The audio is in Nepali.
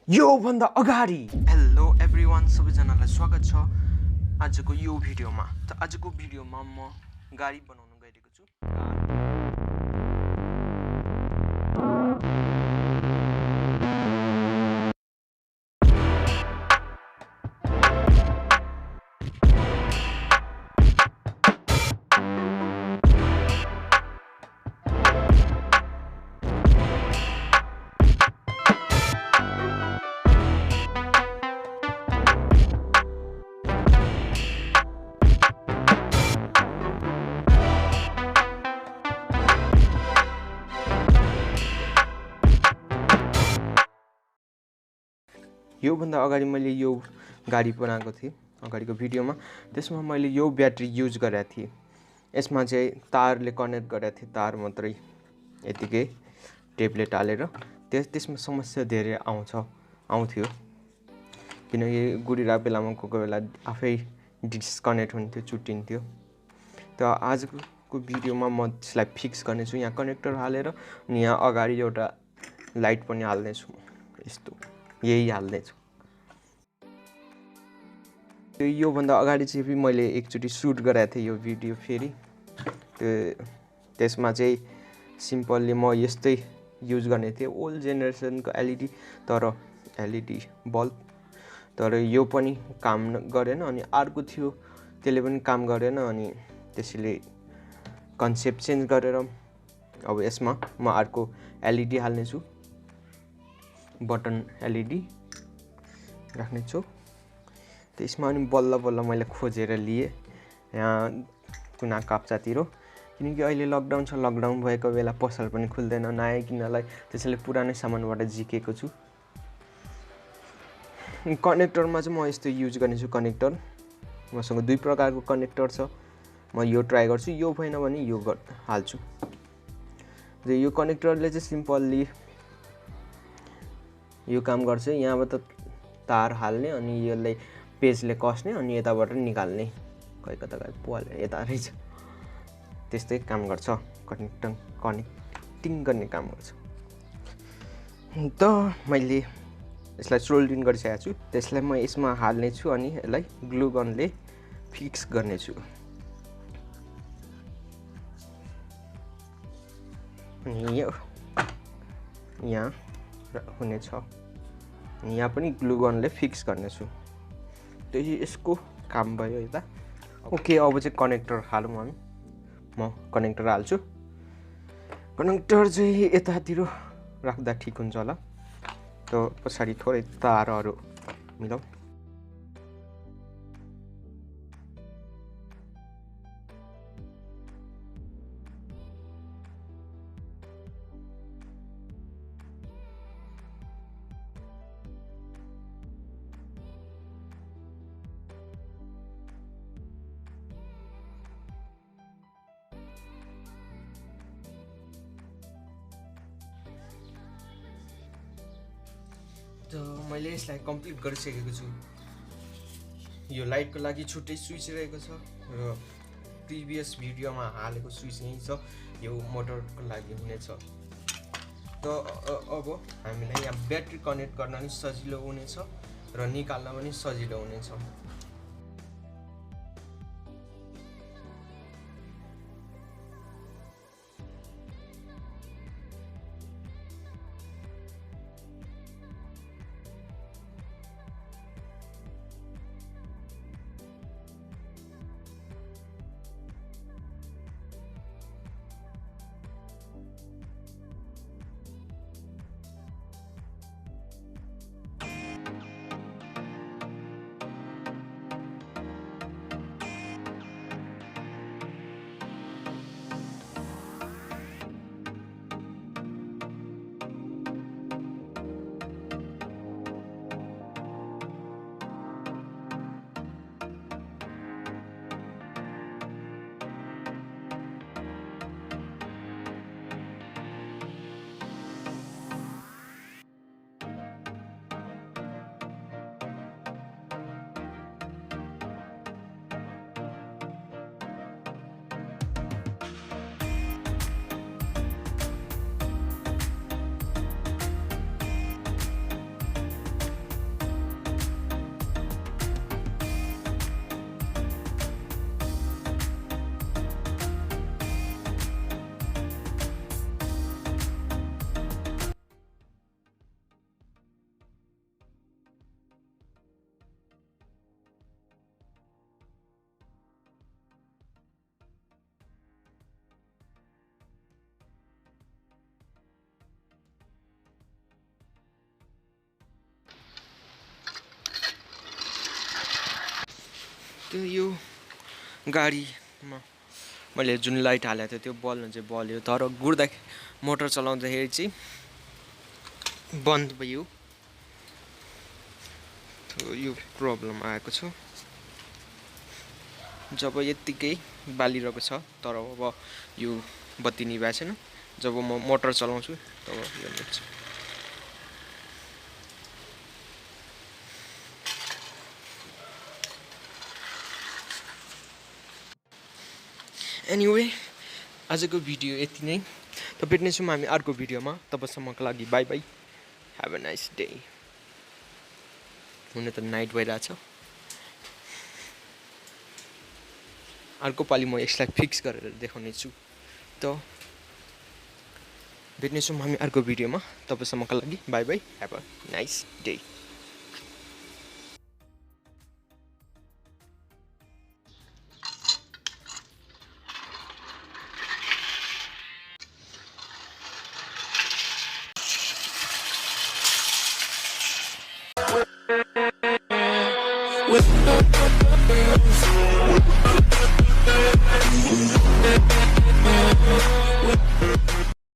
यो भन्दा अगाडि हेलो एभ्रीवान सबैजनालाई स्वागत छ आजको यो भिडियोमा। त आजको भिडियोमा म गाडी बनाउन गइरहेको छु। यो भन्दा अगाडि मैले यो गाडी बनाएको थिएँ अगाडिको भिडियोमा। त्यसमा मैले यो ब्याट्री युज गरेको थिएँ। यसमा चाहिँ तारले कनेक्ट गरेको थिएँ, तार मात्रै यतिकै टेपलेट हालेर। त्यसमा समस्या धेरै आउँथ्यो किनकि गुडिरहेको बेलामा कोही बेला आफै डिस्कनेक्ट हुन्थ्यो, चुट्टिन्थ्यो। त आजको भिडियोमा म त्यसलाई फिक्स गर्नेछु। यहाँ कनेक्टर हालेर अनि यहाँ अगाडि एउटा लाइट पनि हाल्नेछु। यस्तो यही हाल्नेछु। यो भन्दा अगाडि चाहिँ मैले एकचोटि सुट गराएको थिएँ यो भिडियो फेरि। त्यसमा चाहिँ सिम्पल्ली म यस्तै युज गर्ने थिएँ, ओल्ड जेनेरेसनको एलइडी बल्ब। तर यो पनि काम गरेन अनि अर्को थियो त्यसले पनि काम गरेन। अनि त्यसैले कन्सेप्ट चेन्ज गरेर अब यसमा म अर्को एलइडी हाल्नेछु, बटन एलइडी राख्नेछु। त्यसमा अनि बल्ल बल्ल मैले खोजेर लिएँ यहाँ कुना काप्चातिर, किनकि अहिले लकडाउन छ। लकडाउन भएको बेला पसल पनि खुल्दैन नयाँ किन्नलाई, त्यसैले पुरानै सामानबाट झिकेको छु। कनेक्टरमा चाहिँ म यस्तो युज गर्नेछु कनेक्टर। मसँग दुई प्रकारको कनेक्टर छ, म यो ट्राई गर्छु। यो भएन भने यो हाल्छु। यो कनेक्टरले चाहिँ सिम्पल्ली यो काम गर्छ। यहाँबाट तार हाल्ने अनि यसलाई पेजले कस्ने अनि यताबाट निकाल्ने। खै कता गयो पोल यता रहेछ। त्यस्तै काम गर्छ, कनेक्टिङ गर्ने काम गर्छ। त मैले यसलाई सोल्डरिङ गरिसकेको छु। त्यसलाई म यसमा हाल्नेछु अनि यसलाई ग्लु गनले फिक्स गर्नेछु। अनि यो यहाँ हुनेछ, यहाँ पनि ग्लु गनले फिक्स गर्नेछु। त्यही यसको काम भयो यता। ओके, अब चाहिँ कनेक्टर हालौँ हामी। म कनेक्टर हाल्छु। कनेक्टर चाहिँ यतातिर राख्दा ठिक हुन्छ होला। त पछाडि थोरै तारहरू मिलाउँ। त मैले यसलाई कम्प्लिट गरिसकेको छु। यो लाइटको लागि छुट्टै स्विच रहेको छ र प्रिभियस भिडियोमा हालेको स्विच यही छ। यो मोटरको लागि हुनेछ। त अब हामीलाई यहाँ ब्याट्री कनेक्ट गर्न पनि सजिलो हुनेछ र निकाल्न पनि सजिलो हुनेछ। त्यो यो गाडीमा मैले जुन लाइट हालेको थिएँ त्यो बल्न चाहिँ बल्यो, तर गुड्दा मोटर चलाउँदाखेरि चाहिँ बन्द भयो। यो प्रब्लम आएको छ। जब यत्तिकै बालिरहेको छ तर अब यो बत्ती निभाएको छैन, जब म मोटर चलाउँछु तब यो निभ्छ। एनिवे आजको भिडियो यति नै। त भेट्नेछौँ हामी अर्को भिडियोमा। तबसम्मको लागि by by, have a nice day. हुन त नाइट भइरहेछ। अर्को पालि म यसलाई फिक्स गरेर देखाउने छु। त भेट्नेछौँ हामी अर्को भिडियोमा। तबसम्मको लागि by by, have a nice day. With